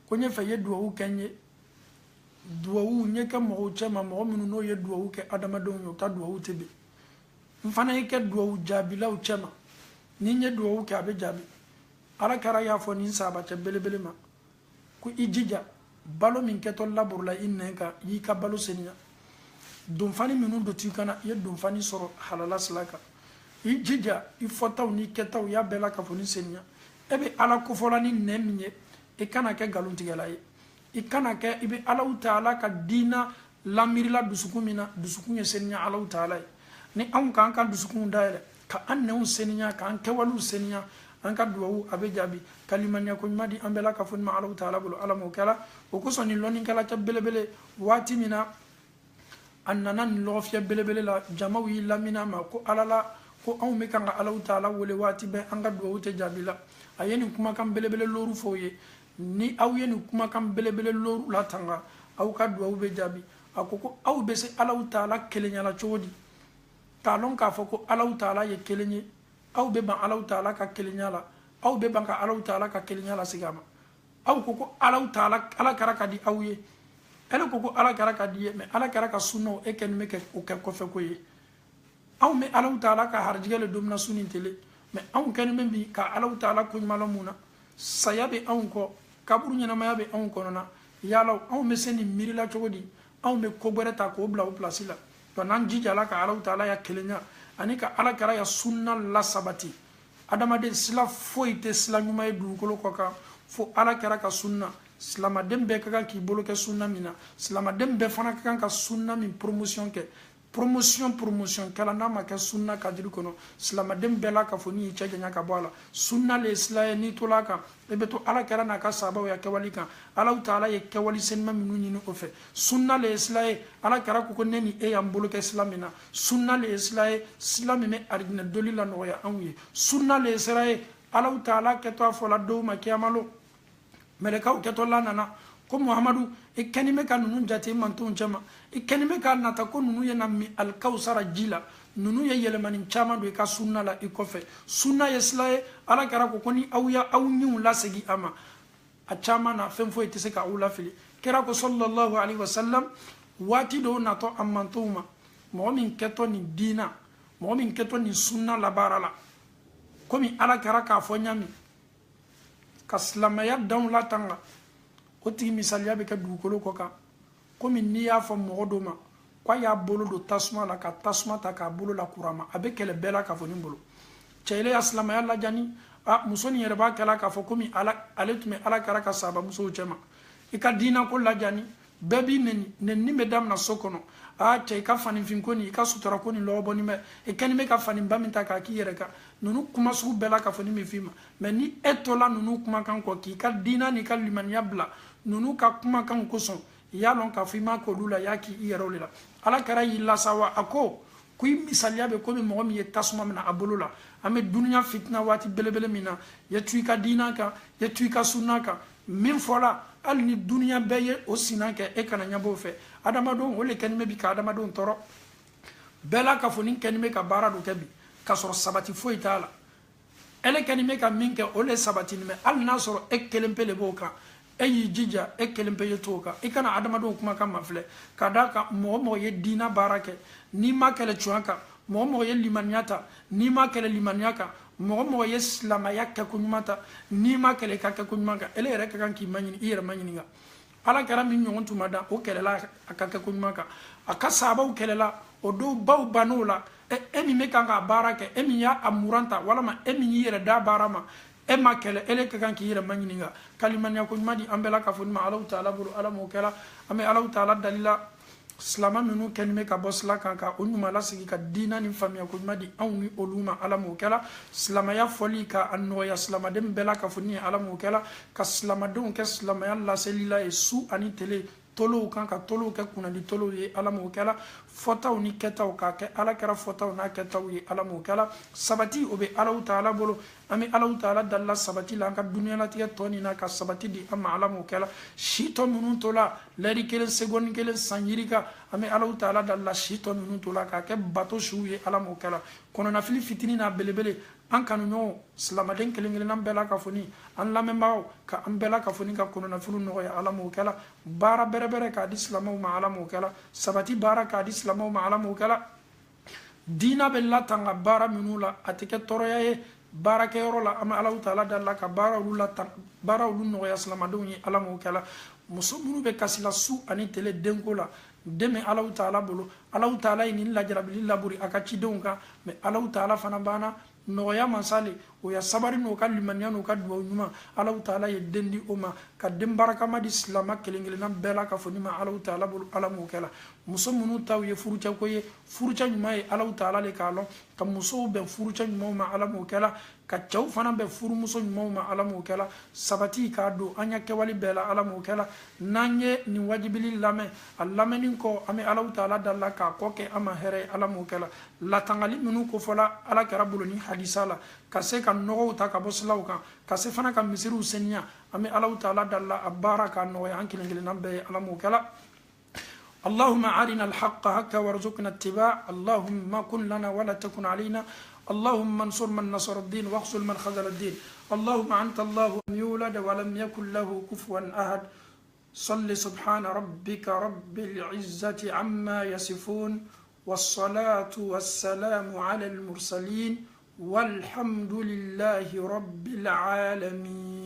ko n ye fɛ i ye duwawu kɛ n ye duwawu n ye kɛ mɔgɔw cɛma mɔgɔ minnu n'o ye duwawu kɛ adamadenw ye o ka duwawu tɛ bɛn n fana ye kɛ duwawu jaabilaw cɛma ni n ye duwawu kɛ a bɛ jaabi alakira y'a fɔ nin sahabacɛ belebele ma ko i jija balo min kɛtɔ laburula i nɛn kan i y'i ka balo seniya donfani minnu do t'i kana i ye donfani sɔrɔ halala sira kan i jija i fɔtaw ni kɛtaw y'a bɛɛ la ka fɔ ni seniya e bɛ ala kofɔla ni nɛn min ye i kana kɛ nkalontigɛla ye i kana kɛ i bɛ alaw taala ka diina lamirila dusukun min na dusukun ye seniya alaw taala ye ni anw k'an ka dusukun dayɛlɛ ka an nɛnw seniya k'an kɛwalew seniya an ka duwawu a bɛ jaabi ka limaniya ko ɲuman di an bɛɛ la ka fɔ ni ma alaw taala bolo ala m'o kɛra o kosɔn nin lɔnnikɛla cɛ belebele waati min na a nana nin lɔgɔfiyɛ belebele la jamaw y'i lamina ma ko ala la ko anw me kan ka Allahu taala wele waati bɛɛ an ka duwawu tɛ jaabi la a ye nin kumakan belebele looru fɔ ye ni aw ye nin kumakan belebele looru la tanga aw ka duwawu bɛ jaabi a ko aw bɛ se Allahu taala kelenya la cogo di k'a lɔn k'a fɔ ko Allahu taala ye kelen ye aw bɛ ban Allahu taala ka kelenya la aw bɛ ban ka Allahu taala ka kelenya la segin a ma aw ko Allahu taala ala kɛra ka di aw ye ele ko ala kɛra ka di ye mais ala kɛra ka sunnaw e kɛni bɛ kɛ o kɛ kɔfɛ ko ye anw bɛ Allahu taala ka harijɛgɛ le domina su ni tele mais anw kɛni bɛ bi ka Allahu taala ko ɲuman la mun na saya bɛ anw kɔ kaburu ɲɛnamaya bɛ anw kɔnɔna yala anw bɛ se nin miiri la cogo di anw bɛ ko wɛrɛ ta k'o bila o place la donc n'an jijala ka Allahu taala ya kelenya ani ka ala kɛra ya sunna la sabati adamaden sila foyi tɛ sila ɲuman ye dugukolo kɔ kan fo ala kɛra ka sunna silamaden bɛɛ ka kan k'i bolo kɛ sunna min na silamaden bɛɛ fana ka kan ka sunna min promotion kɛ promotion kɛla n'a ma kɛ sunna kadiri kɔnɔ silamaden bɛɛ la ka fɔ n'i y'i cɛ janya ka bɔ a la sunna le sila ye n'i tola a kan i bɛ to ala kɛra n'a ka sahabaw ya kɛwali kan Allahu taala ye kɛwali senima minnu ɲini o fɛ sunna le sila ye ala kɛra ko ne ni e y'an bolo kɛ sila min na sunna le sila ye sila min bɛ arijinɛ doli la nɔgɔya anw ye sunna le sira ye Allahu taala kɛtɔ a fɔla dɔw ma kiyamalo mɛlɛkaw kɛtɔ la nana ko Muhamadu i kɛni bɛ ka ninnu jate i mantonw cɛma i kɛni bɛ ka nata ko ninnu ye na mi alikawusara ji la ninnu ye yɛlɛmani caman don i ka sunna la i kɔfɛ sunna ye sila ye ala kɛra ko ni aw ya aw ɲinw lasegi a ma a caman na fɛn foyi tɛ se ka aw lafili kira ko sallallahu alaihi wasallam waati dɔw natɔ a mantonw ma mɔgɔ min kɛtɔ nin diina mɔgɔ min kɛtɔ nin sunna labaara la komi ala kɛra k'a fɔ ɲami ka silamɛya danw latanga o tigi misaliya bɛ kɛ dugukolo kɔ kan komi n'i y'a fɔ mɔgɔ dɔ ma k'a y'a bolo don tasuma la ka tasuma ta k'a bolo la kura ma a bɛ kɛlɛ bɛɛ la k'a fɔ nin bolo cɛ ile ya silamɛya lajani muso nin yɛrɛ b'a kɛla k'a fɔ komi ale tun bɛ ala kɛra ka sahaba musow cɛ ma i ka diina ko lajani bɛɛ b'i nɛni bɛ daminɛ so kɔnɔ cɛ i ka faninfin ko nin i ka sutura ko nin lɔgɔbɔnin bɛ i kɛni bɛ ka faninba min ta k'a k'i yɛrɛ kan ninnu kuma sugu bɛɛ la k'a fɔ nin bɛ f'i ma mais ni e tola ninnu kumakan kɔ k'i ka diina n'i ka limaniya bila ninnu ka kumakan kosɔn i y'a lɔn k'a fɔ i ma k'olu la i y'a k'i yɛrɛw de la ala kɛra y'i lasa wa a ko i misaliya bɛ komi mɔgɔ min ye tasuma minɛ a bolo la an bɛ duniya fitina waati belebele min na ye tu i ka diina kan ye tu i ka sunna kan min fɔla hali ni duniya bɛɛ ye o sina kɛ e kana ɲɛbɔ o fɛ adamadenw o le kɛni bɛ bi ka adamadenw tɔɔrɔ bɛɛ la k'a fɔ nin kɛni bɛ ka baara dɔ kɛ bi k'a sɔrɔ sabati foyi t'a la ele kɛni bɛ ka min kɛ o le sabatini mɛ hali n'a sɔrɔ e kelen pe de b'o kan e y'i jija e kelen pe ye t'o kan i kana adamadenw kumakan mafilɛ ka d'a kan mɔgɔ mɔgɔ ye diina baara kɛ n'i ma kɛlɛ cunya kan mɔgɔ mɔgɔ ye limaniya ta n'i ma kɛlɛ limaniya kan mɔgɔ mɔgɔ ye silamɛya kɛko ɲuman ta n'i ma kɛlɛ i ka kɛko ɲuman kan ele yɛrɛ ka kan k'i maɲini i yɛrɛ maɲininka ala kɛra min ɲɔgɔn tun ma da o kɛlɛla a ka kɛko ɲuman kan a ka sahabaw kɛlɛla o dɔw baw bann'o la e min bɛ kan k'a baara kɛ e min y'a muran ta walama e min y'i yɛrɛ da baara ma e ma kɛlɛ ele ka kan k'i yɛrɛ maɲininka kalimaniya ko ɲuman di an bɛɛ la k'a fɔ nin ma Alahu taala bolo ala m'o kɛla an bɛ Alahu taala dalila silama minnu kɛni bɛ ka bɔ sila kan ka o ɲuman lasigi ka diina ni faamuya ko ɲuman di anw ni olu ma ala m'o kɛla silamɛya fɔli ka a nɔgɔya silamaden bɛɛ la k'a fɔ nin ye ala m'o kɛla ka silamadenw kɛ silamɛya laselila ye su ani tele tolow kan ka tolow kɛ kunnadi tolow ye ala m'o kɛla fɔtaw ni kɛtaw k'a kɛ ala kɛra fɔtaw n'a kɛtaw ye ala m'o kɛla sabati o bɛ Alahu taala bolo an bɛ Alahu taala dalila sabati la an ka duniyalatigɛ tɔ nin na ka sabati di an ma ala m'o kɛla si tɔ minnu tola lɛri kelen seconde kelen san yiri kan an bɛ Alahu taala dalila si tɔ minnu tola k'a kɛ bato siw ye ala m'o kɛla kɔnɔnafili fitinin n'a belebele an kanuɲɔgɔnw silamaden kelen kelen an bɛɛ la ka fɔ nin an lamɛnbagaw ka an bɛɛ la ka fɔ nin ka kɔnɔnafiliw nɔgɔya ala m'o kɛla baara bɛrɛbɛrɛ k'a di silamɛw ma ala m'o kɛla sabati baara k'a di silamɛw ma ala m'o kɛla diina bɛ latanga baara minnu la a tɛ kɛ tɔɔrɔya ye baarakɛyɔrɔ la an bɛ Alahu taala dalila ka baara olu nɔgɔya silamadenw ye ala m'o kɛla muso minnu bɛ kasila su ani tele denko la den bɛ Alahu taala bolo Alahu taala ye nin lajarabili laburi a ka cidenw kan mɛ Alahu taala fana banna nɔgɔya masale ويا صبر وكل من ينو كدو نما الله تعالى يدندي أما كدم بركة ما دي إسلام كلينجلنا بلا كفنما الله تعالى بول الله موكلا مسلمون تاو يفرج كوي فرج ما الله تعالى لكالو كمسو بفرج ما الله موكلا كتشوف فانا بفرج مسو ما الله موكلا سبتي كادو أنيا كوالي بلا الله موكلا نانية نواجب لله الله منكو أمي الله تعالى دلا كوكي أما هري الله موكلا لا تنغلي منو كفلا الله كربولني حديثالا كسي كان نغو تاكا بسلاوكا كسي فانا كان مسيرو سنيا أمي الله تعالى دلا أبارك نوي عنك لنجلنا بي الله موكلا اللهم أرنا الحق حقا وارزقنا اتباع اللهم كن لنا ولا تكن علينا اللهم انصر من نصر الدين واخذل من خذل الدين اللهم أنت الله لم يولد ولم يكن له كفوا أحد صل سبحان ربك رب العزة عما يصفون والصلاة والسلام على المرسلين والحمد لله رب العالمين.